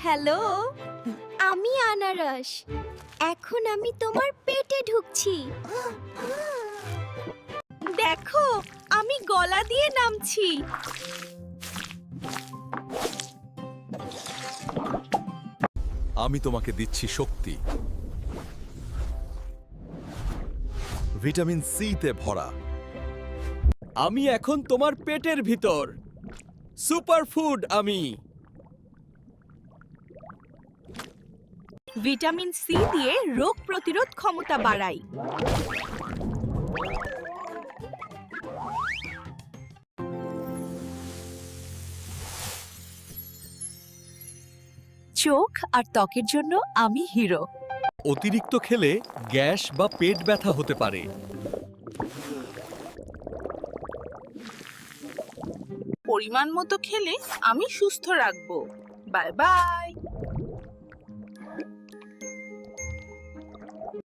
Hello, আমি আনারস। এখন আমি তোমার পেটে ঢুকছি। দেখো, আমি গলা দিয়ে নামছি। আমি তোমাকে দিচ্ছি শক্তি। ভিটামিন সি তে ভরা। আমি এখন তোমার পেটের ভিতর। সুপারফুড আমি। ভিটামিন সি দিয়ে রোগ প্রতিরোধ ক্ষমতা বাড়াই। চোখ আর ত্বকের জন্য আমি হিরো। অতিরিক্ত খেলে গ্যাস বা পেট ব্যথা হতে পারে। পরিমাণ মতো খেলে আমি সুস্থ রাখবো। Bye bye.